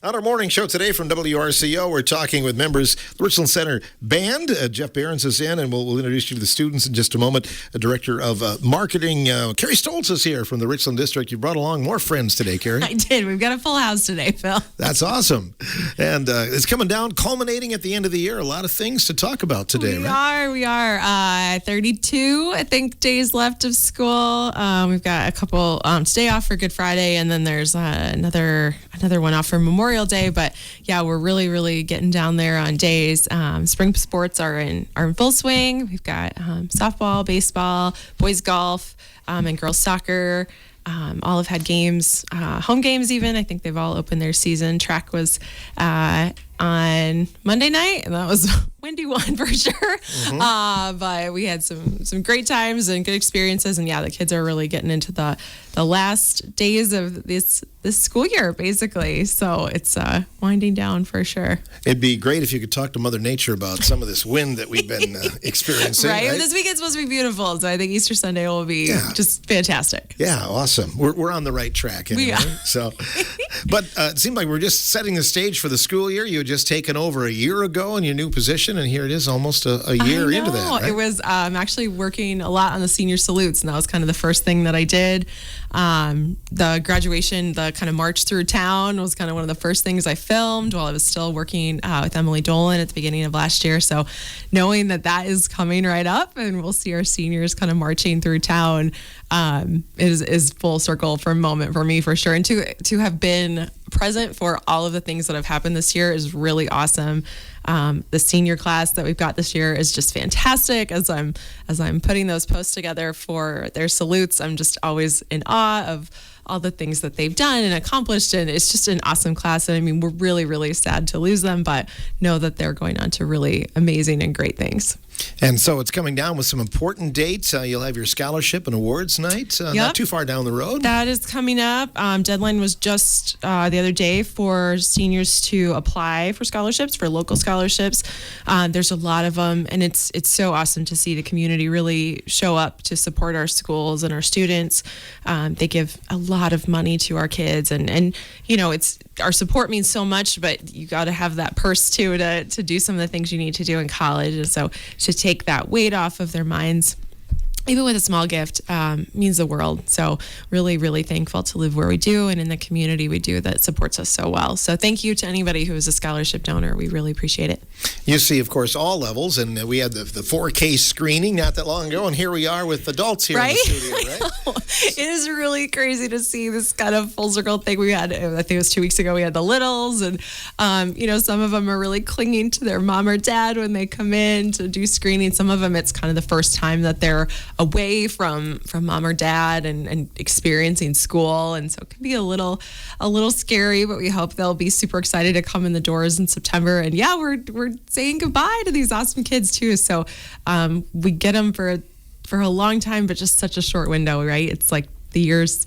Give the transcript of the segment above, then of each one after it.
On our morning show today from WRCO, we're talking with members of the Richland Center Band. Jeff Behrens is in, and we'll introduce you to the students in just a moment. The Director of Marketing, Carrie Stoltz, is here from the Richland District. You brought along more friends today, Carrie. I did. We've got a full house today, Phil. That's awesome. And it's coming down, culminating at the end of the year. A lot of things to talk about today, right? We are. 32, I think, days left of school. We've got a couple today off for Good Friday, and then there's another one off for Memorial Day. But yeah, we're really getting down there on days. Spring sports are in full swing. We've got softball, baseball, boys golf, and girls soccer. All have had games, home games even. I think they've all opened their season. Track was on Monday night, and that was a windy one for sure. Mm-hmm. But we had some great times and good experiences. And yeah, the kids are really getting into the last days of this school year, basically. So it's winding down for sure. It'd be great if you could talk to Mother Nature about some of this wind that we've been experiencing. Right? This weekend's supposed to be beautiful, so I think Easter Sunday will be just fantastic. Yeah, awesome. We're on the right track anyway. So, but it seemed like we're just setting the stage for the school year. You had just taken over a year ago in your new position, and here it is almost a year into that. Right? It was actually working a lot on the senior salutes, and that was kind of the first thing that I did. The graduation, the kind of march through town was kind of one of the first things I filmed while I was still working with Emily Dolan at the beginning of last year. So knowing that is coming right up and we'll see our seniors kind of marching through town is full circle for a moment for me for sure. And to have been present for all of the things that have happened this year is really awesome. The senior class that we've got this year is just fantastic. As I'm putting those posts together for their salutes, I'm just always in awe of all the things that they've done and accomplished, and it's just an awesome class. And I mean, we're really sad to lose them, but know that they're going on to really amazing and great things. And so it's coming down with some important dates. You'll have your scholarship and awards night, not too far down the road. That is coming up. Deadline was just the other day for seniors to apply for scholarships, for local scholarships. There's a lot of them, and it's so awesome to see the community really show up to support our schools and our students. They give a lot of money to our kids, and you know, it's our support means so much, but you got to have that purse too to do some of the things you need to do in college. And so to take that weight off of their minds, even with a small gift, means the world. So really thankful to live where we do and in the community we do that supports us so well. So thank you to anybody who is a scholarship donor. We really appreciate it. You see, of course, all levels, and we had the 4K screening not that long ago, and here we are with adults here in the studio, right? It is really crazy to see this kind of full circle thing. We had, I think it was 2 weeks ago, we had the littles, and some of them are really clinging to their mom or dad when they come in to do screening. Some of them, it's kind of the first time that they're away from mom or dad and experiencing school, and so it can be a little scary, but we hope they'll be super excited to come in the doors in September. And yeah, we're saying goodbye to these awesome kids too. So we get them for a long time, but just such a short window, right? It's like the years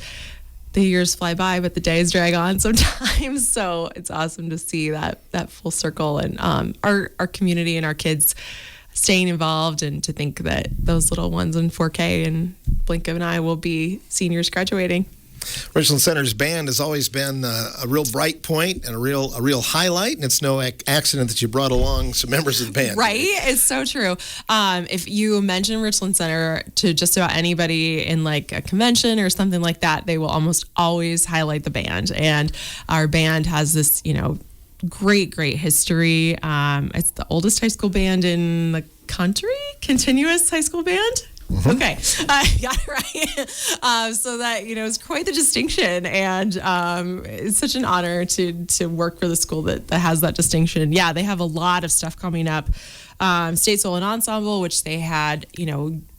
fly by, but the days drag on sometimes. So it's awesome to see that full circle, and our community and our kids staying involved, and to think that those little ones in 4K and blink of an eye will be seniors graduating. Richland Center's band has always been a real bright point and a real highlight, and it's no accident that you brought along some members of the band. Right? It's so true. If you mention Richland Center to just about anybody in like a convention or something like that, they will almost always highlight the band. And our band has this, great history. It's the oldest high school band in the country, continuous high school band. Mm-hmm. Okay, got it right. So that, it's quite the distinction, and it's such an honor to work for the school that has that distinction. Yeah, they have a lot of stuff coming up. State Solo and Ensemble, which they had,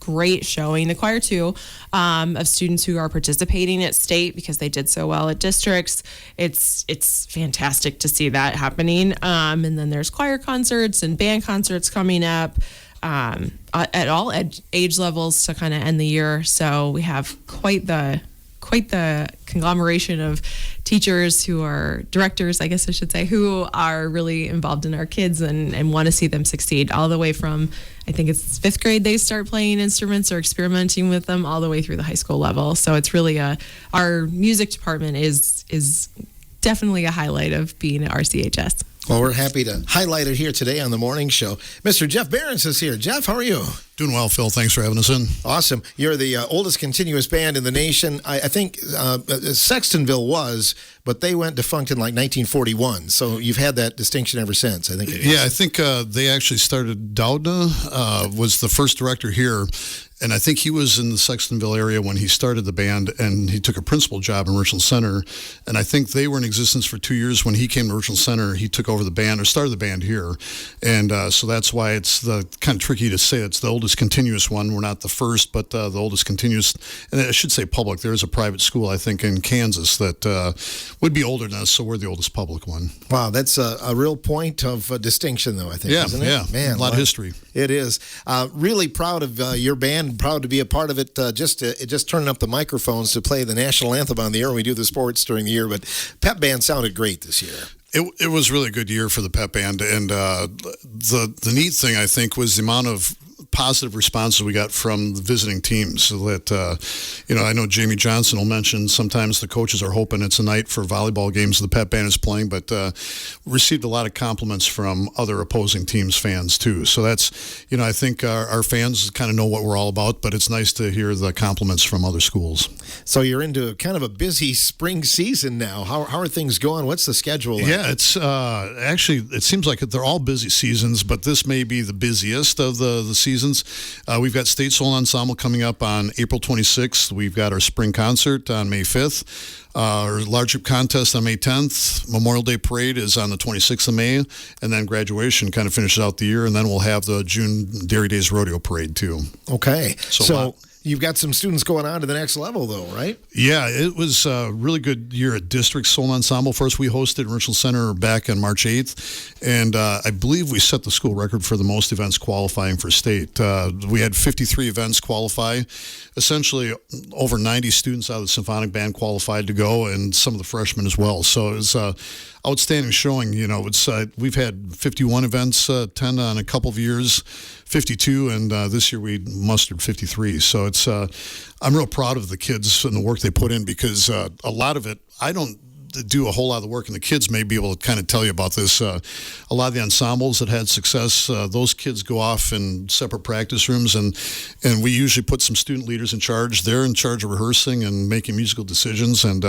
great showing. The choir too, of students who are participating at state because they did so well at districts. It's fantastic to see that happening. And then there's choir concerts and band concerts coming up. At all age levels to kind of end the year. So we have quite the conglomeration of teachers who are directors, I guess I should say, who are really involved in our kids and want to see them succeed, all the way from, I think it's 5th grade they start playing instruments or experimenting with them, all the way through the high school level. So it's really our music department is definitely a highlight of being at RCHS. Well, we're happy to highlight it here today on the morning show. Mr. Jeff Behrens is here. Jeff, how are you? Doing well, Phil. Thanks for having us in. Awesome. You're the oldest continuous band in the nation. I think Sextonville was, but they went defunct in like 1941. So you've had that distinction ever since, I think. Yeah, I think they actually started. Dowda was the first director here. And I think he was in the Sextonville area when he started the band, and he took a principal job in Richland Center. And I think they were in existence for 2 years. When he came to Richland Center, he took over the band, or started the band here. And so that's why it's the kind of tricky to say it's the oldest continuous one. We're not the first, but the oldest continuous. And I should say public. There is a private school, I think, in Kansas that would be older than us, so we're the oldest public one. Wow, that's a real point of distinction, though, I think, isn't it? Yeah, man, a lot of history. It is. Really proud of your band. Proud to be a part of it. Just turning up the microphones to play the national anthem on the air when we do the sports during the year. But pep band sounded great this year. It was really a good year for the pep band, and the neat thing I think was the amount of positive responses we got from the visiting teams. So that I know Jamie Johnson will mention sometimes the coaches are hoping it's a night for volleyball games the pep band is playing, but received a lot of compliments from other opposing teams' fans too. So that's I think our fans kind of know what we're all about, but it's nice to hear the compliments from other schools. So you're into kind of a busy spring season now. How are things going? What's the schedule like? Yeah, it's actually it seems like they're all busy seasons, but this may be the busiest of the seasons. We've got State Soul Ensemble coming up on April 26th. We've got our spring concert on May 5th. Our large group contest on May 10th. Memorial Day Parade is on the 26th of May. And then graduation kind of finishes out the year. And then we'll have the June Dairy Days Rodeo Parade, too. Okay. So you've got some students going on to the next level, though, right? Yeah, it was a really good year at District Soul Ensemble. First, we hosted in Richland Center back on March 8th, and I believe we set the school record for the most events qualifying for state. We had 53 events qualify. Essentially, over 90 students out of the symphonic band qualified to go, and some of the freshmen as well. So it was outstanding showing. We've had 51 events attend on a couple of years, 52, and this year we mustered 53. So it's I'm real proud of the kids and the work they put in, because a lot of it, I don't do a whole lot of the work, and the kids may be able to kind of tell you about this. A lot of the ensembles that had success, those kids go off in separate practice rooms, and we usually put some student leaders in charge. They're in charge of rehearsing and making musical decisions, and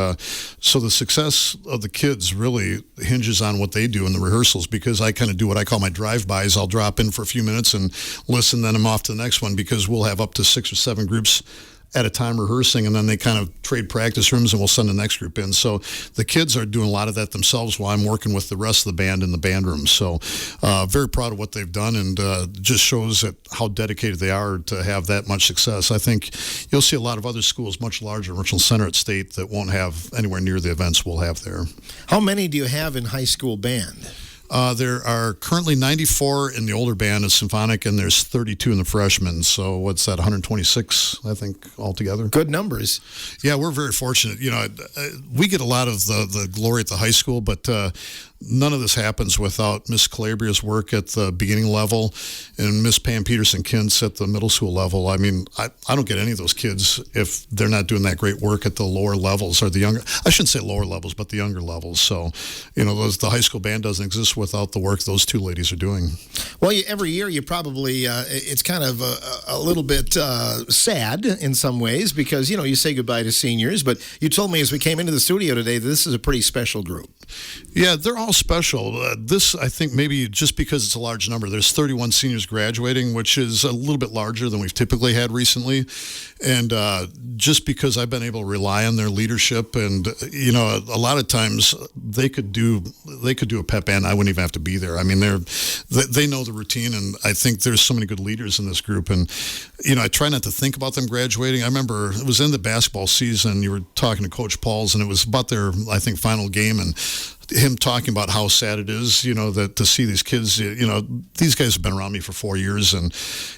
so the success of the kids really hinges on what they do in the rehearsals, because I kind of do what I call my drive-bys. I'll drop in for a few minutes and listen, then I'm off to the next one, because we'll have up to 6 or 7 groups at a time rehearsing, and then they kind of trade practice rooms, and we'll send the next group in. So the kids are doing a lot of that themselves while I'm working with the rest of the band in the band room. So very proud of what they've done, and just shows that how dedicated they are to have that much success. I think you'll see a lot of other schools much larger, Richland Center at State, that won't have anywhere near the events we'll have there. How many do you have in high school band? There are currently 94 in the older band as symphonic, and there's 32 in the freshmen. So what's that, 126, I think, altogether? Good numbers. Yeah, we're very fortunate. We get a lot of the glory at the high school, but none of this happens without Miss Calabria's work at the beginning level and Miss Pam Peterson-Kintz at the middle school level. I mean, I don't get any of those kids if they're not doing that great work at the lower levels, or the younger, I shouldn't say lower levels, but the younger levels. So, the high school band doesn't exist without the work those two ladies are doing. Well, every year you probably, it's kind of a little bit sad in some ways, because, you say goodbye to seniors, but you told me as we came into the studio today that this is a pretty special group. Yeah, they're all special. This, I think, maybe just because it's a large number. There's 31 seniors graduating, which is a little bit larger than we've typically had recently. And just because I've been able to rely on their leadership, and a lot of times they could do a pep band. I wouldn't even have to be there. I mean, they know the routine, and I think there's so many good leaders in this group. And I try not to think about them graduating. I remember it was in the basketball season. You were talking to Coach Pauls, and it was about their, I think, final game, and him talking about how sad it is, that to see these kids, these guys have been around me for 4 years, and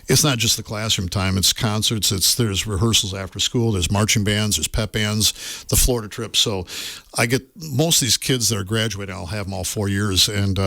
it's not just the classroom time, it's concerts, there's rehearsals after school, there's marching bands, there's pep bands, the Florida trip. So I get most of these kids that are graduating, I'll have them all 4 years, and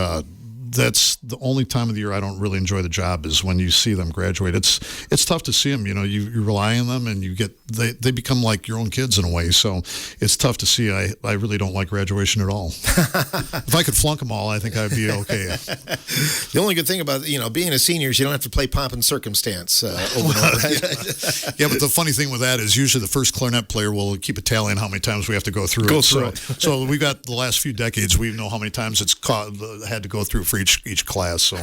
that's the only time of the year I don't really enjoy the job is when you see them graduate. It's tough to see them. You rely on them, and they become like your own kids in a way. So it's tough to see. I really don't like graduation at all. If I could flunk them all, I think I'd be okay. The only good thing about being a senior is you don't have to play pomp and circumstance overall, right? Yeah, but the funny thing with that is usually the first clarinet player will keep a tally on how many times we have to go through it. So we got the last few decades. We know how many times it's had to go through for each class. So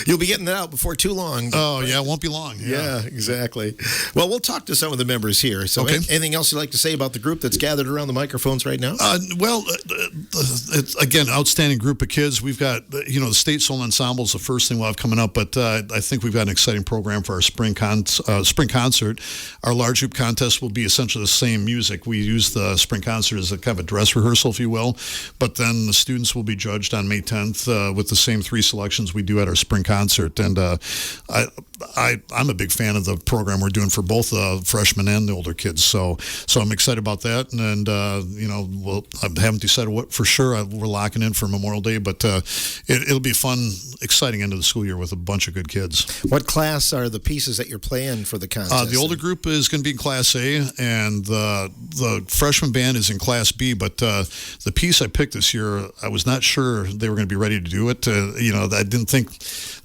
you'll be getting that out before too long. Oh yeah, it won't be long. Yeah, exactly. Well, we'll talk to some of the members here. So, okay. Anything else you'd like to say about the group that's gathered around the microphones right now? It's again outstanding group of kids. We've got the state solo ensemble is the first thing we'll have coming up, but I think we've got an exciting program for our spring concert. Our large group contest will be essentially the same music. We use the spring concert as a kind of a dress rehearsal, if you will, but then the students will be judged on May 10th with the same 3 selections we do at our spring concert. And I'm a big fan of the program we're doing for both the freshmen and the older kids. So I'm excited about that. And I haven't decided what for sure. We're locking in for Memorial Day, but it'll be fun, exciting end of the school year with a bunch of good kids. What class are the pieces that you're playing for the contest? The older group is going to be in Class A, and the freshman band is in Class B. But the piece I picked this year, I was not sure they were going to be ready to do it. I didn't think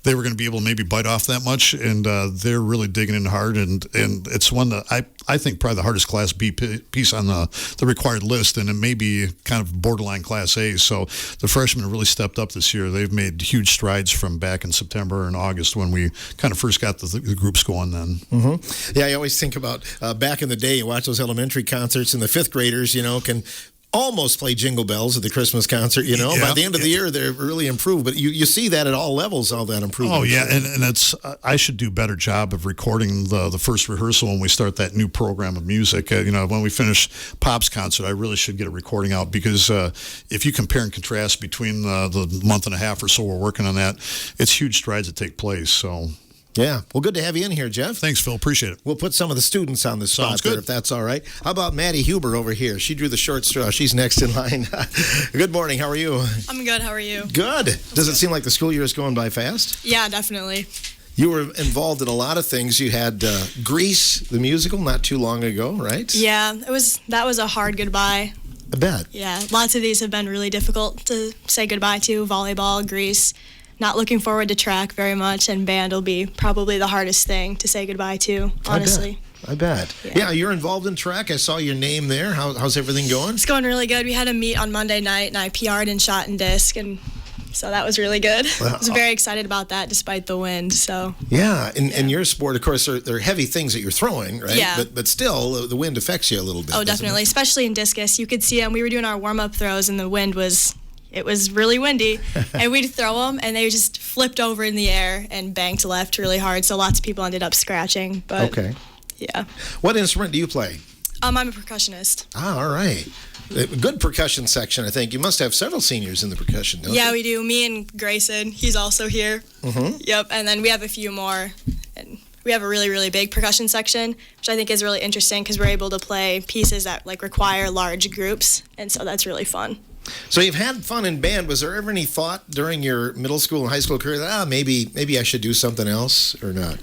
they were going to be able to maybe bite off that much, and they're really digging in hard. And it's one that I think probably the hardest Class B piece on the required list, and it may be kind of borderline Class A. So the freshmen have really stepped up this year. They've made huge strides from back in September and August when we kind of first got the groups going then. Mm-hmm. Yeah, I always think about back in the day, you watch those elementary concerts, and the 5th graders, can almost play Jingle Bells at the Christmas concert, By the end of the year, they're really improved. But you see that at all levels, all that improvement. Oh, yeah, and it's I should do a better job of recording the first rehearsal when we start that new program of music. When we finish Pop's concert, I really should get a recording out, because if you compare and contrast between the month and a half or so we're working on that, it's huge strides that take place, so... Yeah. Well, good to have you in here, Jeff. Thanks, Phil. Appreciate it. We'll put some of the students on the spot there, if that's all right. How about Maddie Huber over here? She drew the short straw. She's next in line. Good morning. How are you? I'm good. How are you? Good. Does it seem like the school year is going by fast? Yeah, definitely. You were involved in a lot of things. You had Grease, the musical, not too long ago, right? Yeah, that was a hard goodbye. I bet. Yeah, lots of these have been really difficult to say goodbye to. Volleyball, Grease. Not looking forward to track very much, and band will be probably the hardest thing to say goodbye to, honestly. I bet. Yeah, you're involved in track. I saw your name there. How's everything going? It's going really good. We had a meet on Monday night, and I PR'd in shot and disc, and so that was really good. I was very excited about that despite the wind. So yeah, in your sport, of course, they're heavy things that you're throwing, right? Yeah. But still, the wind affects you a little bit. Oh, definitely, especially in discus. You could see them. We were doing our warm-up throws, and the wind was... It was really windy, and we'd throw them, and they just flipped over in the air and banked left really hard, so lots of people ended up scratching. But okay. Yeah. What instrument do you play? I'm a percussionist. Ah, all right. A good percussion section, I think. You must have several seniors in the percussion, don't you? Yeah, we do. Me and Grayson, he's also here. Mm-hmm. Yep, and then we have a few more, and we have a really, really big percussion section, which I think is really interesting because we're able to play pieces that require large groups, and so that's really fun. So you've had fun in band. Was there ever any thought during your middle school and high school career that maybe I should do something else, or not?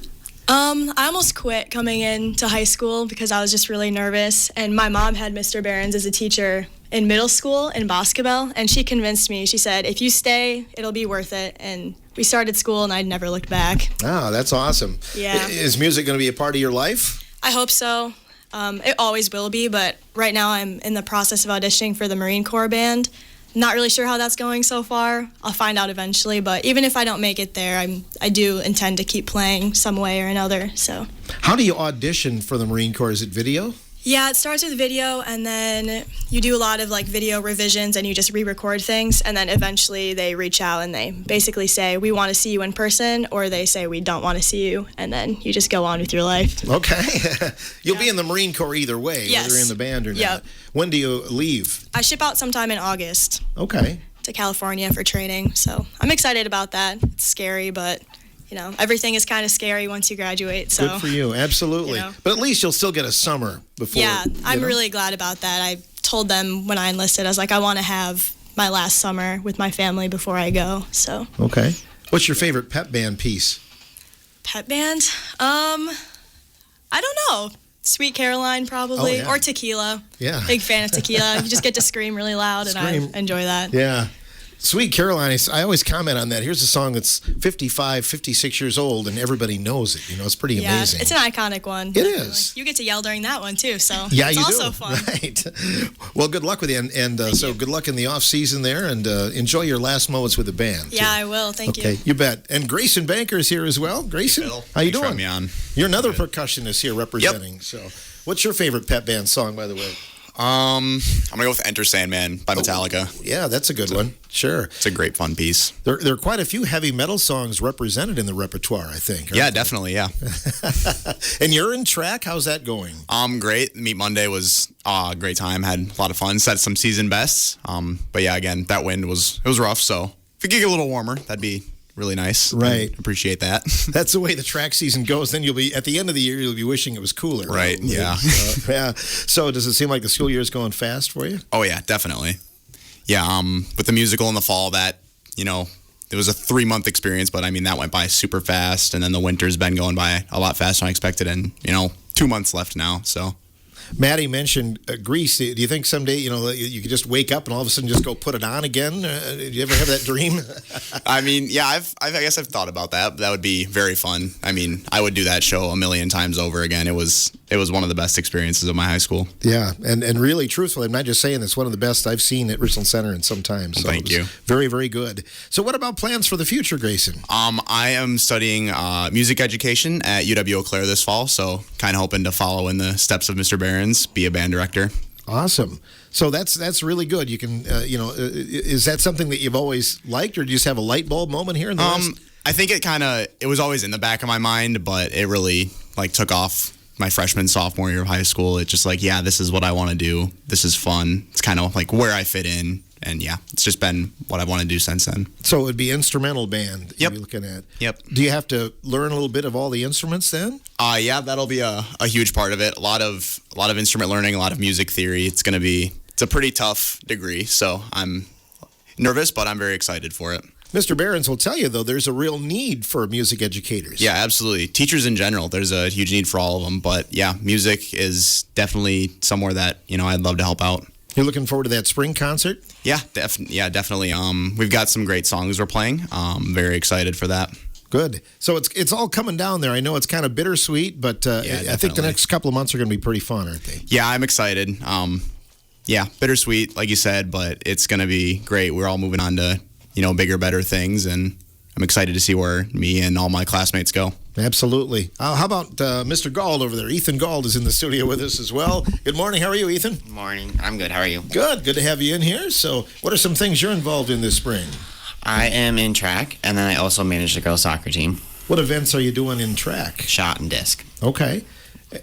I almost quit coming into high school because I was just really nervous, and my mom had Mr. Behrens as a teacher in middle school in Boscobel, and she convinced me. She said, if you stay, it'll be worth it, and we started school, and I'd never looked back. Ah, that's awesome. Yeah. Is music going to be a part of your life? I hope so. It always will be, but right now I'm in the process of auditioning for the Marine Corps band. Not really sure how that's going so far. I'll find out eventually, but even if I don't make it there, I do intend to keep playing some way or another. So, how do you audition for the Marine Corps? Is it video? Yeah, it starts with video, and then you do a lot of video revisions, and you just re-record things, and then eventually they reach out and they basically say, we want to see you in person, or they say, we don't want to see you, and then you just go on with your life. Okay. You'll be in the Marine Corps either way, yes. whether you're in the band or not. Yep. When do you leave? I ship out sometime in August. Okay. To California for training, so I'm excited about that. It's scary, but... everything is kind of scary once you graduate. So good for you, absolutely. But at least you'll still get a summer before. Yeah, I'm really glad about that. I told them when I enlisted, I was like, I want to have my last summer with my family before I go. So Okay. What's your favorite pep band piece? pep band, I don't know. Sweet Caroline probably, Oh, yeah. or Tequila. Yeah. Big fan of Tequila. You just get to scream really loud, and Scream. I enjoy that. Yeah. Sweet Caroline, I always comment on that. Here's a song that's 55, 56 years old, and everybody knows it. It's pretty Yeah, amazing. it's an iconic one. It definitely. is. You get to yell during that one too, so Yeah, it's you also do. fun. Right. Well, good luck with you, and so good luck in the off season there, and enjoy your last moments with the band. Yeah, too. I will. Thank Okay, you. you bet. And Grayson Banker is here as well. Grayson, Bill, how you thanks for doing? having me on. You're another percussionist here representing. So, what's your favorite pep band song, by the way? I'm gonna go with Enter Sandman by Metallica. Yeah, that's a good one. Sure. It's a great fun piece. There are quite a few heavy metal songs represented in the repertoire, I think. Yeah, aren't there? definitely. Yeah. And you're in track. How's that going? Great. Meet Monday was a great time. Had a lot of fun. Set some season bests. But yeah, again, that wind was rough. So if it could get a little warmer, that'd be really nice. Right. Appreciate that. That's the way the track season goes. Then you'll be at the end of the year. You'll be wishing it was cooler. Right, probably. yeah. Yeah. So does it seem like the school year is going fast for you? Oh yeah, definitely. Yeah. With the musical in the fall, that it was a 3-month experience, but I mean that went by super fast, and then the winter's been going by a lot faster than I expected, and 2 months left now. So. Maddie mentioned Grease. Do you think someday, you could just wake up and all of a sudden just go put it on again? Did you ever have that dream? I mean, yeah, I guess I've thought about that. That would be very fun. I mean, I would do that show a million times over again. It was one of the best experiences of my high school. Yeah, and really, truthfully, I'm not just saying this. One of the best I've seen at Richland Center in some time. So Thank you. Very, very good. So what about plans for the future, Grayson? I am studying music education at UW Eau Claire this fall, so kind of hoping to follow in the steps of Mr. Barron's, be a band director. Awesome. So that's really good. You can, is that something that you've always liked, or do you just have a light bulb moment here in the last? I think it was always in the back of my mind, but it really took off my freshman, sophomore year of high school. It's just yeah, this is what I want to do. This is fun. It's kind of where I fit in. And yeah, it's just been what I want to do since then. So it would be instrumental band that Yep. you'd be looking at. Yep. Do you have to learn a little bit of all the instruments then? Yeah, that'll be a huge part of it. A lot of instrument learning, a lot of music theory. It's a pretty tough degree, so I'm nervous, but I'm very excited for it. Mr. Behrens will tell you, though, there's a real need for music educators. Yeah, absolutely. Teachers in general, there's a huge need for all of them. But yeah, music is definitely somewhere that I'd love to help out. You're looking forward to that spring concert? Yeah, definitely. We've got some great songs we're playing. Very excited for that. Good. So it's all coming down there. I know it's kind of bittersweet, but I think the definitely. next couple of months are going to be pretty fun, aren't they? Yeah, I'm excited. Yeah, bittersweet, like you said, but it's going to be great. We're all moving on to bigger, better things, and I'm excited to see where me and all my classmates go. Absolutely. How about Mr. Gald over there? Ethan Gald is in the studio with us as well. Good morning. How are you, Ethan? Good morning. I'm good. How are you? Good. Good to have you in here. So what are some things you're involved in this spring? I am in track, and then I also manage the girls' soccer team, What events are you doing in track? shot and disc. Okay.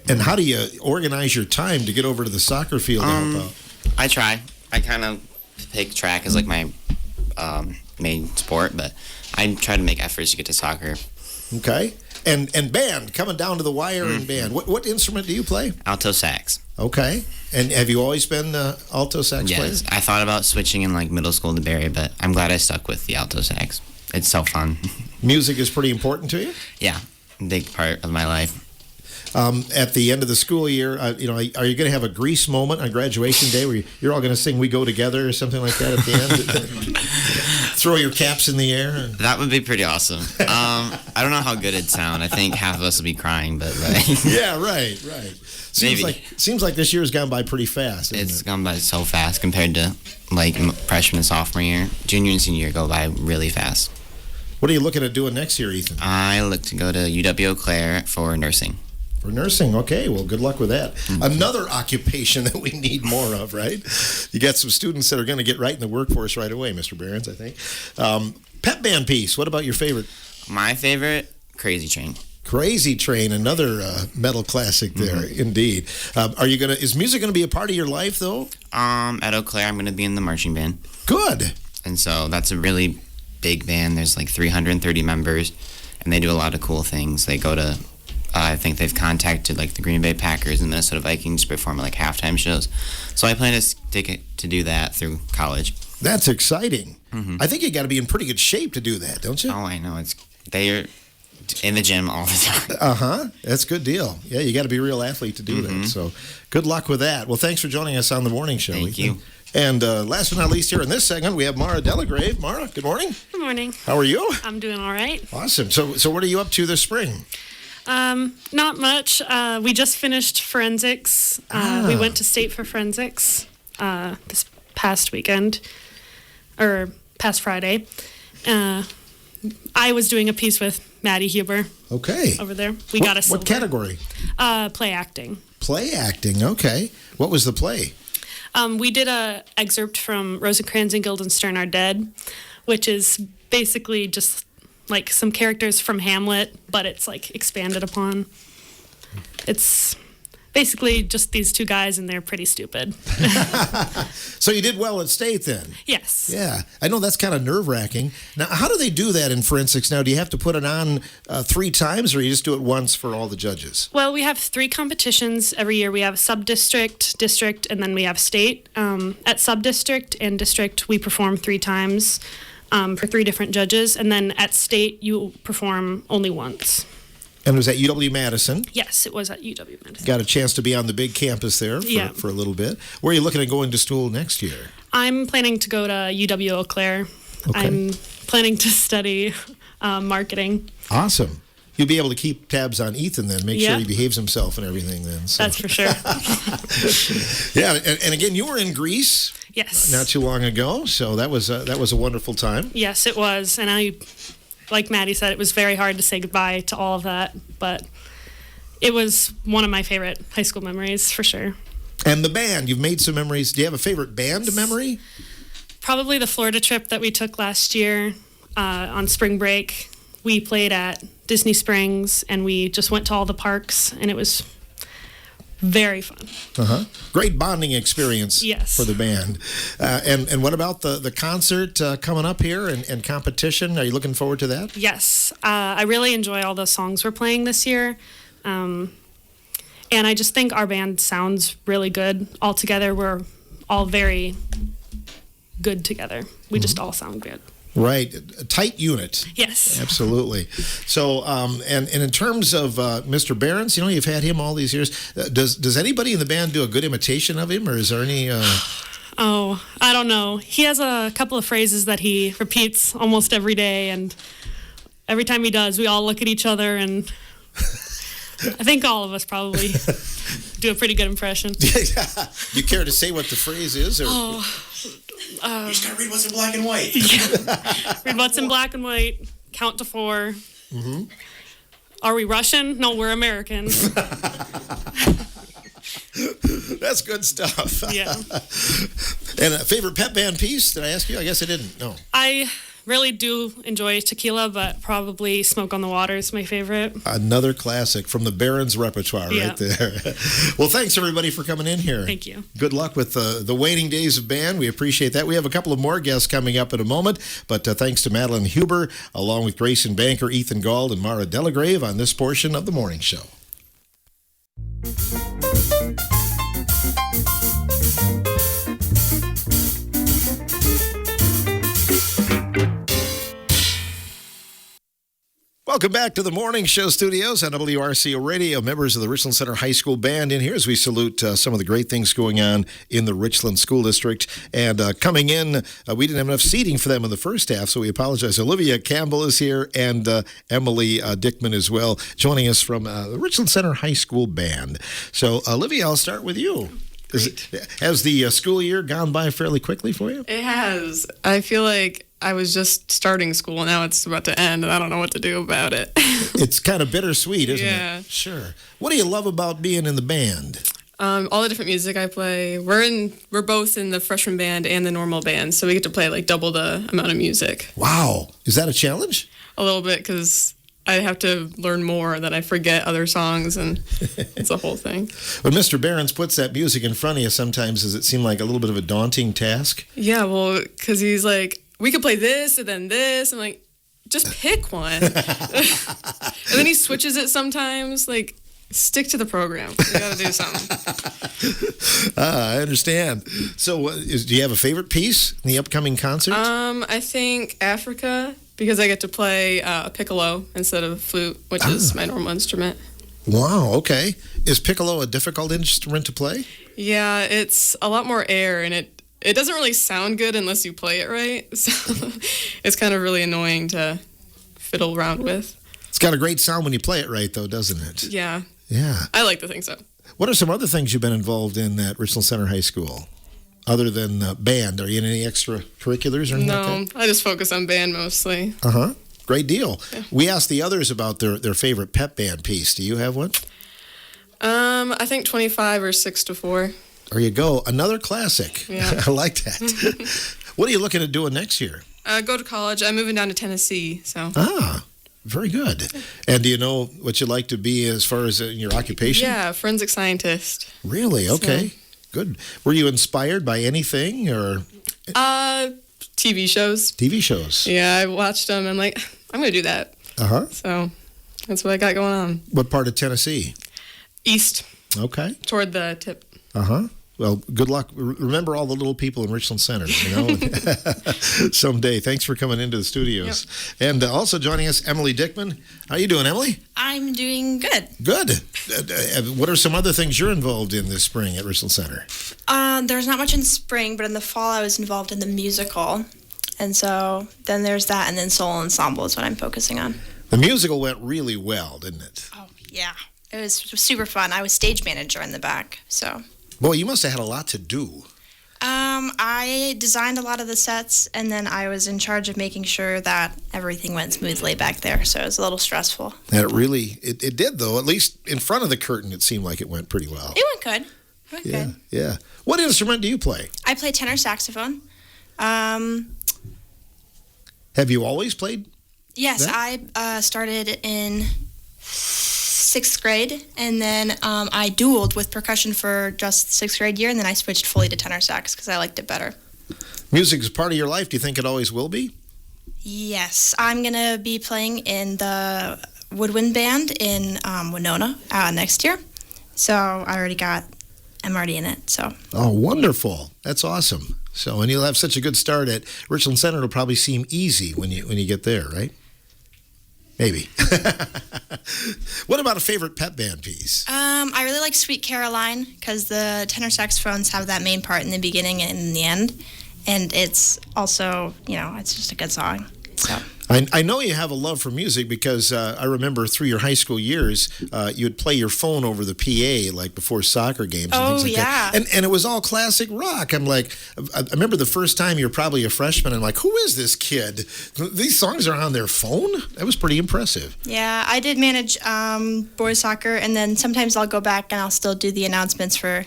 And how do you organize your time to get over to the soccer field to help out? I try. I kind of pick track as my main sport, but I try to make efforts to get to soccer. Okay. And band, coming down to the wire and band. What instrument do you play? Alto sax. Okay. And have you always been alto sax player? Yes. I thought about switching in middle school to Barry, but I'm glad I stuck with the alto sax. It's so fun. Music is pretty important to you? Yeah. Big part of my life. At the end of the school year, are you going to have a Grease moment on graduation day where you're all going to sing "We Go Together" or something like that at the end? Throw your caps in the air. That would be pretty awesome. I don't know how good it'd sound. I think half of us will be crying, but Yeah, right. Maybe. Seems like this year has gone by pretty fast. It's Isn't it? gone by so fast compared to freshman and sophomore year. Junior and senior year go by really fast. What are you looking at doing next year, Ethan? I look to go to UW Eau Claire for nursing. For nursing, okay. Well, good luck with that. Another occupation that we need more of, right? You got some students that are going to get right in the workforce right away, Mr. Behrens, I think. Pep band piece. What about your favorite? My favorite, Crazy Train. Crazy Train, another metal classic there, indeed. Is music going to be a part of your life, though? At Eau Claire, I'm going to be in the marching band. Good. And so that's a really big band. There's 330 members, and they do a lot of cool things. They go to, I think they've contacted the Green Bay Packers and Minnesota Vikings to perform halftime shows. So I plan to stick it to do that through college. That's exciting. I think you got to be in pretty good shape to do that, don't you? Oh, I know. They're in the gym all the time. That's a good deal. Yeah, you got to be a real athlete to do that. So good luck with that. Well, thanks for joining us on the morning show. Thank you. And last but not least, here in this segment, we have Mara Delagrave. Mara, good morning. Good morning. How are you? I'm doing all right. Awesome. So what are you up to this spring? Not much. We just finished forensics. We went to state for forensics this past weekend, or past Friday. I was doing a piece with Maddie Huber. Okay. Over there. We got a silver. What category? Play acting. Play acting. Okay. What was the play? We did a excerpt from Rosencrantz and Guildenstern Are Dead, which is basically just like some characters from Hamlet, but it's like expanded upon. It's basically just these two guys, and they're pretty stupid. So you did well at state then? Yes. Yeah. I know that's kind of nerve-wracking. Now, how do they do that in forensics now? Do you have to put it on 3 times, or you just do it once for all the judges? Well, we have 3 competitions every year. We have sub-district, district, and then we have state. At sub-district and district, we perform 3 times for 3 different judges. And then at state, you perform only once. And it was at UW-Madison. Yes, it was at UW-Madison. Got a chance to be on the big campus there for a little bit. Where are you looking at going to school next year? I'm planning to go to UW-Eau Claire. Okay. I'm planning to study marketing. Awesome. You'll be able to keep tabs on Ethan then, make sure he behaves himself and everything then. So. That's for sure. Yeah, and again, you were in Greece. Yes. Not too long ago, so that was a wonderful time. Yes, it was. And like Maddie said, it was very hard to say goodbye to all of that, but it was one of my favorite high school memories for sure. And the band, you've made some memories. Do you have a favorite band memory? Probably the Florida trip that we took last year on spring break. We played at Disney Springs, and we just went to all the parks, and it was very fun. Great bonding experience Yes. for the band. And what about the concert coming up here and competition? Are you looking forward to that? Yes. I really enjoy all the songs we're playing this year. And I just think our band sounds really good all together. We're all very good together. We just all sound good. Right. A tight unit. Yes. Absolutely. So, and in terms of Mr. Behrens, you've had him all these years. Does anybody in the band do a good imitation of him, or is there any... Oh, I don't know. He has a couple of phrases that he repeats almost every day, and every time he does, we all look at each other, and I think all of us probably do a pretty good impression. You care to say what the phrase is? Or? You just gotta read what's in black and white. Read what's in black and white, count to 4. Are we Russian? No, we're American. That's good stuff. Yeah. And a favorite pep band piece? Did I ask you? I guess I didn't. No. I really do enjoy Tequila, but probably Smoke on the Water is my favorite. Another classic from the Barons repertoire right there. Well, thanks everybody for coming in here. Thank you. Good luck with the waning days of band. We appreciate that. We have a couple of more guests coming up in a moment, but thanks to Madeline Huber, along with Grayson Banker, Ethan Gald, and Mara Delagrave on this portion of the morning show. Welcome back to the Morning Show studios on WRCO Radio. Members of the Richland Center High School Band in here as we salute some of the great things going on in the Richland School District. And coming in, we didn't have enough seating for them in the first half, so we apologize. Olivia Campbell is here and Emily Dickman as well, joining us from the Richland Center High School Band. So, Olivia, I'll start with you. Has the school year gone by fairly quickly for you? It has. I feel like I was just starting school, and now it's about to end, and I don't know what to do about it. It's kind of bittersweet, isn't Yeah. it? Sure. What do you love about being in the band? All the different music I play. We're both in the freshman band and the normal band, so we get to play like double the amount of music. Wow. Is that a challenge? A little bit, because I have to learn more, and then I forget other songs, and it's a whole thing. When Mr. Behrens puts that music in front of you, sometimes does it seem like a little bit of a daunting task? Yeah, well, because he's like, we could play this and then this. I'm like, just pick one. And then he switches it sometimes. Like, stick to the program. You got to do something. I understand. So, do you have a favorite piece in the upcoming concert? I think Africa, because I get to play a piccolo instead of flute, which is my normal instrument. Wow, okay. Is piccolo a difficult instrument to play? Yeah, it's a lot more air, and it doesn't really sound good unless you play it right. So it's kind of really annoying to fiddle around with. It's got a great sound when you play it right, though, doesn't it? Yeah. Yeah. I like to think so. What are some other things you've been involved in at Richland Center High School? Other than band, are you in any extracurriculars or anything like that? I just focus on band mostly. Uh-huh. Great deal. Yeah. We asked the others about their favorite pep band piece. Do you have one? I think 25 or 6 to 4. There you go. Another classic. Yeah. I like that. What are you looking at doing next year? Go to college. I'm moving down to Tennessee, so. Very good. And do you know what you'd like to be as far as your occupation? Yeah, forensic scientist. Really? Okay. Good. Were you inspired by anything or? TV shows. TV shows. Yeah, I watched them. I'm like, I'm going to do that. Uh-huh. So that's what I got going on. What part of Tennessee? East. Okay. Toward the tip. Uh-huh. Well, good luck. Remember all the little people in Richland Center, you know, someday. Thanks for coming into the studios. Yep. And also joining us, Emily Dickman. How you doing, Emily? I'm doing good. Good. What are some other things you're involved in this spring at Richland Center? There's not much in spring, but in the fall I was involved in the musical. And so then there's that, and then solo ensemble is what I'm focusing on. The musical went really well, didn't it? Oh, yeah. It was super fun. I was stage manager in the back, so... Boy, you must have had a lot to do. I designed a lot of the sets, and then I was in charge of making sure that everything went smoothly back there, so it was a little stressful. And it did, though. At least in front of the curtain, it seemed like it went pretty well. It went good. Yeah. What instrument do you play? I play tenor saxophone. Have you always played? Yes, that? I started in 6th grade, and then I dualed with percussion for just 6th grade year, and then I switched fully to tenor sax because I liked it better. Music is part of your life. Do you think it always will be? Yes, I'm going to be playing in the woodwind band in Winona next year, so I'm already in it. So. Oh, wonderful. That's awesome. So, and you'll have such a good start at Richland Center. It'll probably seem easy when you get there, right? Maybe. What about a favorite pep band piece? I really like Sweet Caroline because the tenor saxophones have that main part in the beginning and in the end. And it's also, it's just a good song. So. I know you have a love for music because I remember through your high school years, you would play your phone over the PA like before soccer games and things like that. And it was all classic rock. I'm like, I remember the first time you were probably a freshman and like, who is this kid? These songs are on their phone? That was pretty impressive. Yeah, I did manage boys soccer, and then sometimes I'll go back and I'll still do the announcements for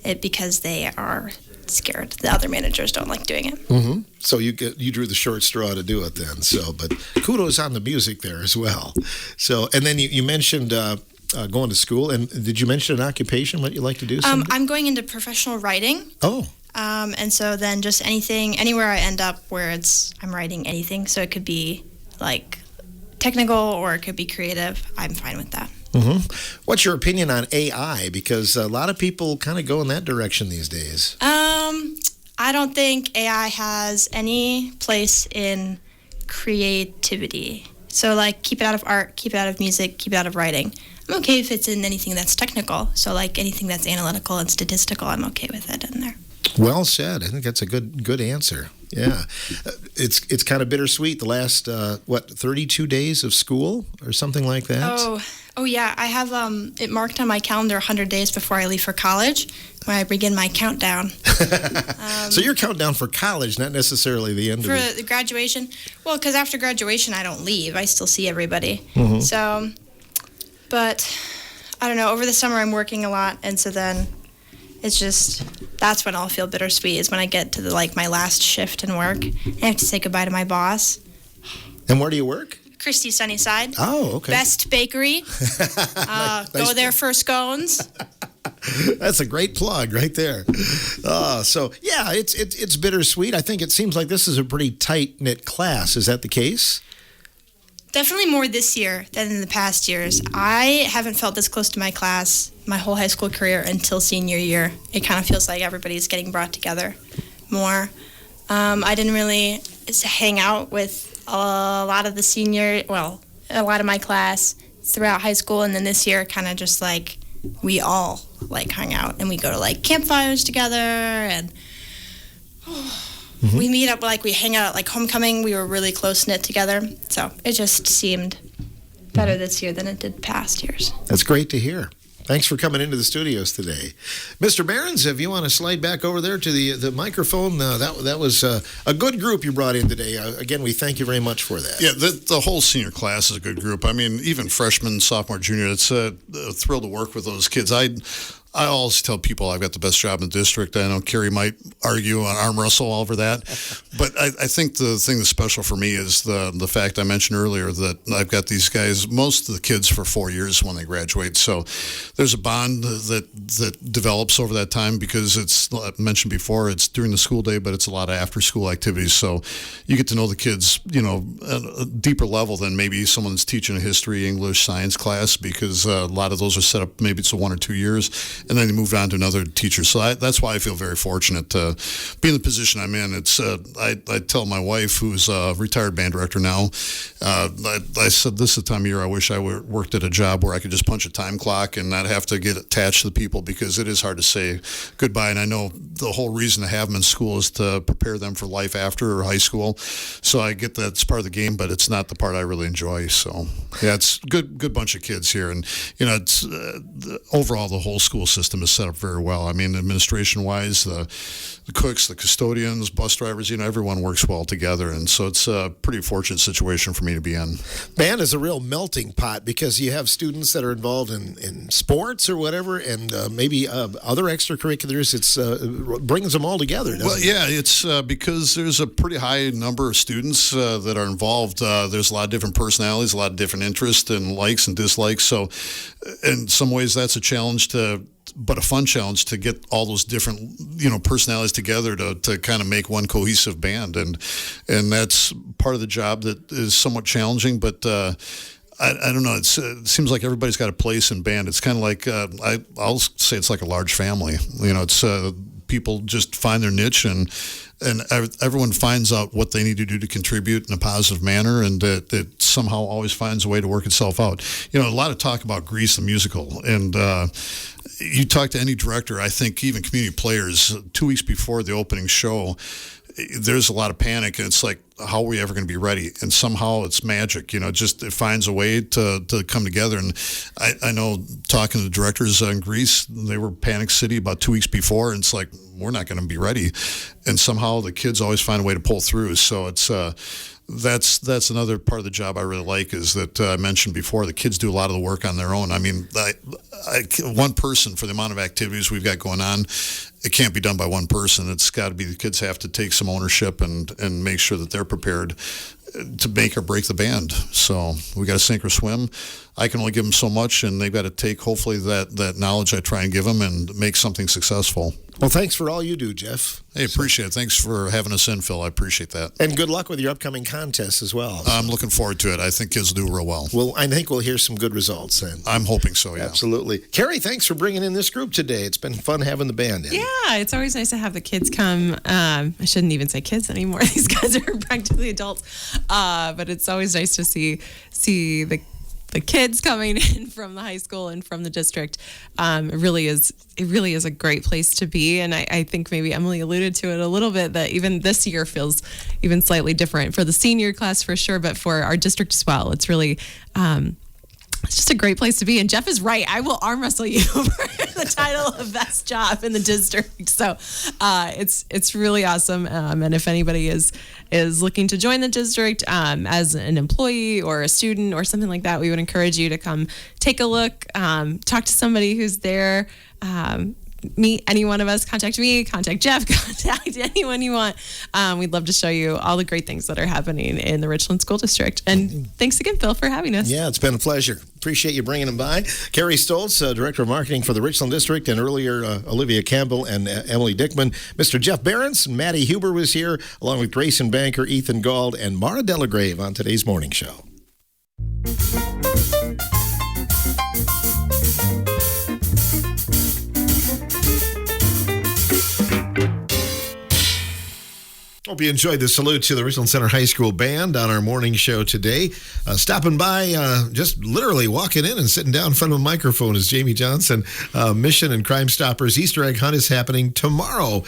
it because they are scared. The other managers don't like doing it. Mm-hmm. So you drew the short straw to do it then. So, but kudos on the music there as well. So, and then you mentioned going to school, and did you mention an occupation? What you like to do? I'm going into professional writing. Oh. And so then just anywhere I end up where I'm writing anything. So it could be like technical or it could be creative. I'm fine with that. Mm-hmm. What's your opinion on AI? Because a lot of people kind of go in that direction these days. I don't think AI has any place in creativity. So, like, keep it out of art, keep it out of music, keep it out of writing. I'm okay if it's in anything that's technical. So, like, anything that's analytical and statistical, I'm okay with it in there. Well said. I think that's a good answer. Yeah. It's kind of bittersweet. The last, 32 days of school or something like that? Oh yeah. I have it marked on my calendar 100 days before I leave for college when I begin my countdown. So your countdown for college, not necessarily the end for of the graduation? Well, because after graduation, I don't leave. I still see everybody. Mm-hmm. So, but I don't know. Over the summer, I'm working a lot, and so then it's just, that's when I'll feel bittersweet, is when I get to my last shift in work. I have to say goodbye to my boss. And where do you work? Christie Sunnyside. Oh, okay. Best bakery. Nice go there for scones. That's a great plug right there. So yeah, it's bittersweet. I think it seems like this is a pretty tight-knit class. Is that the case? Definitely more this year than in the past years. I haven't felt this close to my class my whole high school career until senior year. It kind of feels like everybody's getting brought together more. I didn't really hang out with a lot of a lot of my class throughout high school, and then this year kind of just like we all like hung out and we go to like campfires together and we meet up, like we hang out at like homecoming. We were really close knit together, so it just seemed better this year than it did past years. That's great to hear. Thanks for coming into the studios today. Mr. Behrens, if you want to slide back over there to the microphone, that was a good group you brought in today. Again, we thank you very much for that. Yeah, the whole senior class is a good group. I mean, even freshman, sophomore, junior, it's a thrill to work with those kids. I always tell people I've got the best job in the district. I know Carrie might argue on arm wrestle over that, but I think the thing that's special for me is the fact I mentioned earlier that I've got these guys, most of the kids for 4 years when they graduate. So there's a bond that develops over that time because it's, I mentioned before, it's during the school day, but it's a lot of after school activities. So you get to know the kids, at a deeper level than maybe someone that's teaching a history, English, science class, because a lot of those are set up, maybe it's 1 or 2 years. And then you moved on to another teacher. So that's why I feel very fortunate to be in the position I'm in. It's I tell my wife, who's a retired band director now, I said this is the time of year I wish I worked at a job where I could just punch a time clock and not have to get attached to the people, because it is hard to say goodbye. And I know the whole reason to have them in school is to prepare them for life after high school. So I get that it's part of the game, but it's not the part I really enjoy. So yeah, it's good bunch of kids here. And, it's overall the whole school system is set up very well. I mean, administration-wise, the cooks, the custodians, bus drivers, everyone works well together. And so it's a pretty fortunate situation for me to be in. Band is a real melting pot because you have students that are involved in sports or whatever, and maybe other extracurriculars. It brings them all together, doesn't it? Yeah, it's because there's a pretty high number of students that are involved. There's a lot of different personalities, a lot of different interests and likes and dislikes. So in some ways that's a challenge but a fun challenge to get all those different, personalities together to kind of make one cohesive band. And that's part of the job that is somewhat challenging, but I don't know. It seems like everybody's got a place in band. It's kind of like, I'll say it's like a large family. It's people just find their niche and everyone finds out what they need to do to contribute in a positive manner, and it somehow always finds a way to work itself out. A lot of talk about Grease, the musical, and you talk to any director, I think even community players, 2 weeks before the opening show, there's a lot of panic, and it's like, how are we ever going to be ready? And somehow it's magic, it finds a way to come together. And I know talking to the directors in Greece, they were Panic City about 2 weeks before, and it's like, we're not going to be ready. And somehow the kids always find a way to pull through. So it's that's another part of the job I really like, is that I mentioned before, the kids do a lot of the work on their own. I mean, one person, for the amount of activities we've got going on, it can't be done by one person. It's got to be, the kids have to take some ownership and make sure that they're prepared to make or break the band. So we got to sink or swim. I can only give them so much, and they've got to take, hopefully, that knowledge I try and give them and make something successful. Well, thanks for all you do, Jeff. Hey, appreciate it. Thanks for having us in, Phil. I appreciate that. And good luck with your upcoming contest as well. I'm looking forward to it. I think kids will do real well. Well, I think we'll hear some good results then. I'm hoping so, yeah. Absolutely. Carrie, thanks for bringing in this group today. It's been fun having the band in. Yeah, it's always nice to have the kids come. I shouldn't even say kids anymore. These guys are practically adults. But it's always nice to see the kids coming in from the high school and from the district. It really is a great place to be. And I think maybe Emily alluded to it a little bit, that even this year feels even slightly different for the senior class for sure, but for our district as well. It's really, it's just a great place to be. And Jeff is right. I will arm wrestle you for the title of best job in the district. So it's really awesome. And if anybody is looking to join the district as an employee or a student or something like that, we would encourage you to come take a look, talk to somebody who's there. Meet any one of us, contact me, contact Jeff, contact anyone you want. We'd love to show you all the great things that are happening in the Richland School District. And thanks again, Phil, for having us. Yeah, it's been a pleasure. Appreciate you bringing them by. Carrie Stoltz, Director of Marketing for the Richland District, and earlier Olivia Campbell and Emily Dickman. Mr. Jeff Behrens and Maddie Huber was here, along with Grayson Banker, Ethan Gauld, and Mara Delagrave on today's morning show. Hope you enjoyed the salute to the Richland Center High School Band on our morning show today. Stopping by, just literally walking in and sitting down in front of a microphone is Jamie Johnson. Mission and Crimestoppers Easter Egg Hunt is happening tomorrow.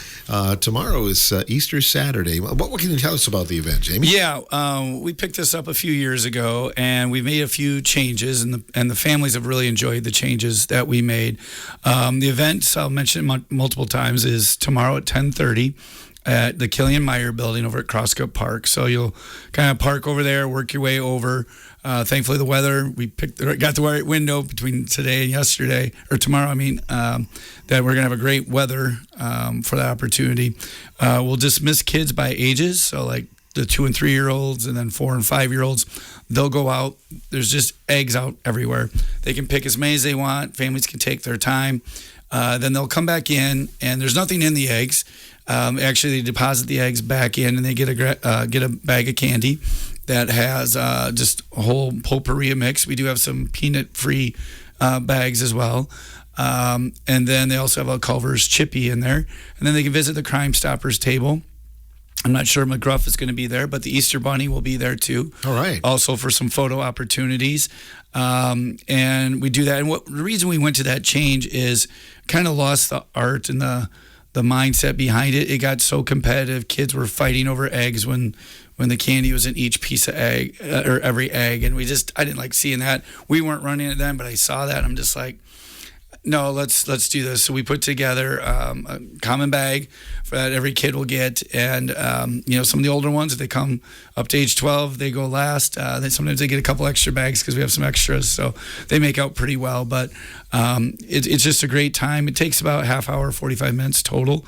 Tomorrow is Easter Saturday. What can you tell us about the event, Jamie? Yeah, we picked this up a few years ago, and we made a few changes, and the families have really enjoyed the changes that we made. The event, I'll mention it multiple times, is tomorrow at 10:30. At the Killian Meyer building over at Crosscut Park. So you'll kind of park over there, work your way over. Thankfully, the weather, we got the right window between today and yesterday, or tomorrow, that we're going to have a great weather for that opportunity. We'll dismiss kids by ages, so like the 2 and 3 year olds, and then 4 and 5 year olds. They'll go out. There's just eggs out everywhere. They can pick as many as they want. Families can take their time. Then they'll come back in, and there's nothing in the eggs. Actually, they deposit the eggs back in, and they get a bag of candy that has just a whole potpourri mix. We do have some peanut-free bags as well. And then they also have a Culver's Chippy in there. And then they can visit the Crimestoppers table. I'm not sure McGruff is going to be there, but the Easter Bunny will be there too. All right. Also for some photo opportunities. And we do that. And the reason we went to that change is kind of lost the art and the mindset behind it. It got so competitive. Kids were fighting over eggs when the candy was in each piece of egg or every egg. And I didn't like seeing that. We weren't running it then, but I saw that. And I'm just like, no, let's do this. So we put together a common bag that every kid will get, and some of the older ones, if they come up to age 12, they go last. Then sometimes they get a couple extra bags because we have some extras, so they make out pretty well. But it's just a great time. It takes about half hour, 45 minutes total.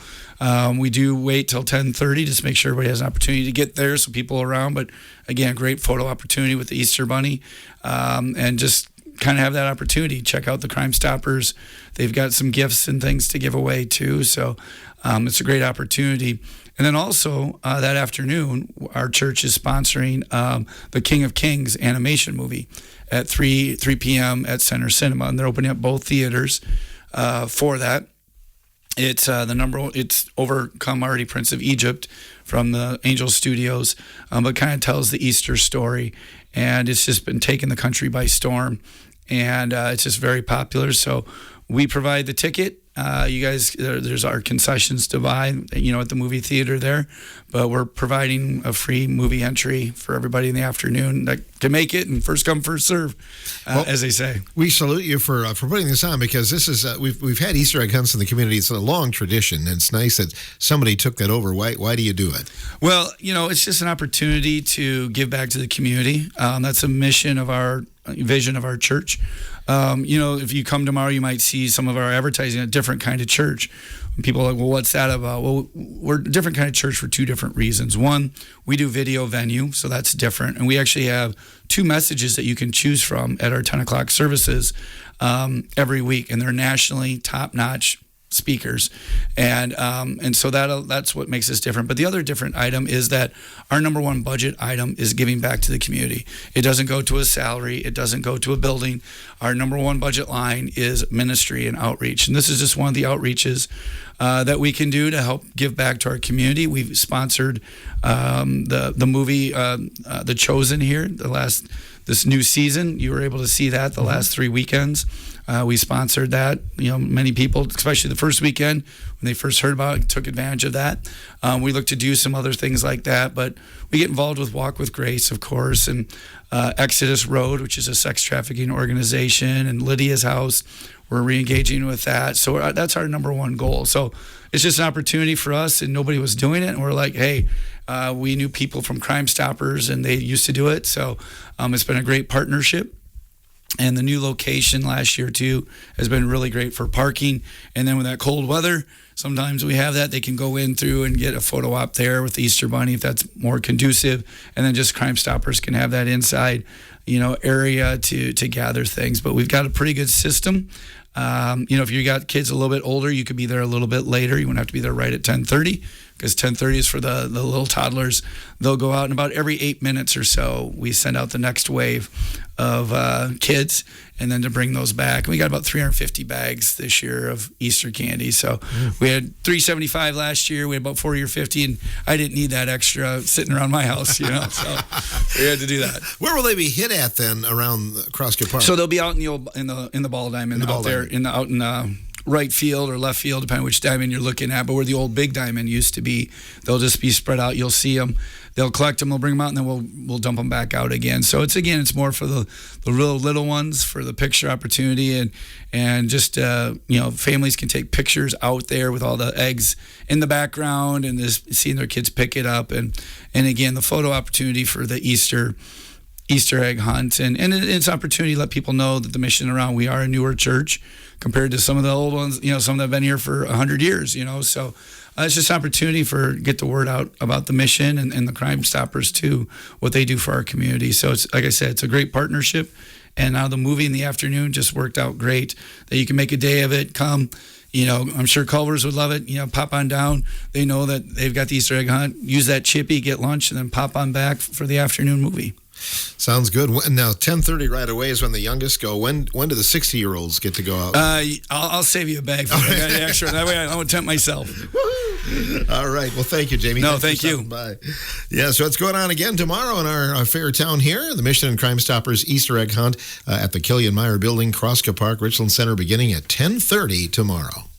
We do wait till 10:30 just to make sure everybody has an opportunity to get there, so people are around. But again, great photo opportunity with the Easter Bunny, and just kind of have that opportunity. Check out the Crimestoppers. They've got some gifts and things to give away too. So it's a great opportunity. And then also that afternoon, our church is sponsoring the King of Kings animation movie at 3 p.m. at Center Cinema. And they're opening up both theaters for that. It's it's Overcome Already Prince of Egypt from the Angel Studios, but kind of tells the Easter story. And it's just been taking the country by storm. And it's just very popular. So we provide the ticket. You guys, there's our concessions to buy, at the movie theater there. But we're providing a free movie entry for everybody in the afternoon that can make it, and first come, first serve, as they say. We salute you for putting this on, because this is we've had Easter egg hunts in the community. It's a long tradition, and it's nice that somebody took that over. Why do you do it? Well, it's just an opportunity to give back to the community. That's a mission of our vision of our church. If you come tomorrow, you might see some of our advertising, a different kind of church. And people are like, well, what's that about? Well, we're a different kind of church for two different reasons. One, we do video venue, so that's different. And we actually have 2 messages that you can choose from at our 10 o'clock services every week. And they're nationally top-notch speakers, and so that's what makes us different. But the other different item is that our number one budget item is giving back to the community. It doesn't go to a salary. It doesn't go to a building. Our number one budget line is ministry and outreach, and this is just one of the outreaches that we can do to help give back to our community. We've sponsored the movie The Chosen here this new season. You were able to see that the last 3 weekends. We sponsored that. Many people, especially the first weekend, when they first heard about it, took advantage of that. We look to do some other things like that, but we get involved with Walk with Grace, of course, and Exodus Road, which is a sex trafficking organization, and Lydia's House. We're re-engaging with that. So that's our number one goal. So it's just an opportunity for us, and nobody was doing it. And we're like, hey, we knew people from Crimestoppers, and they used to do it. So it's been a great partnership. And the new location last year, too, has been really great for parking. And then with that cold weather, sometimes we have that. They can go in through and get a photo op there with the Easter Bunny if that's more conducive. And then just Crimestoppers can have that inside, area to gather things. But we've got a pretty good system. If you got kids a little bit older, you could be there a little bit later. You wouldn't have to be there right at 10:30. because 10:30 is for the little toddlers. They'll go out, and about every 8 minutes or so, we send out the next wave of kids, and then to bring those back. And we got about 350 bags this year of Easter candy. So we had 375 last year. We had about 40 or 50, and I didn't need that extra sitting around my house, you know. So we had to do that. Where will they be hit at then around Crosscut Park? So they'll be out in the old in the ball diamond out there out in right field or left field, depending on which diamond you're looking at. But where the old big diamond used to be, they'll just be spread out. You'll see them. They'll collect them. They'll bring them out, and then we'll dump them back out again. So it's more for the real little ones, for the picture opportunity, and just families can take pictures out there with all the eggs in the background and just seeing their kids pick it up, and again the photo opportunity for the Easter Egg Hunt, and it's an opportunity to let people know that the mission around, we are a newer church compared to some of the old ones, some that have been here for 100 years, so it's just an opportunity for get the word out about the mission and the Crimestoppers too, what they do for our community. So it's, like I said, it's a great partnership, and now the movie in the afternoon just worked out great, that you can make a day of it, come. I'm sure Culvers would love it. Pop on down. They know that they've got the Easter Egg Hunt. Use that chippy, get lunch, and then pop on back for the afternoon movie. Sounds good. Now, 10:30 right away is when the youngest go. When do the 60-year-olds get to go out? I'll save you a bag for that. Yeah, sure. That way I won't tempt myself. All right. Well, thank you, Jamie. No, thank you. Bye. Yeah, so it's going on again tomorrow in our fair town here, the Mission and Crimestoppers Easter Egg Hunt at the Killian Meyer Building, Crosscut Park, Richland Center, beginning at 10:30 tomorrow.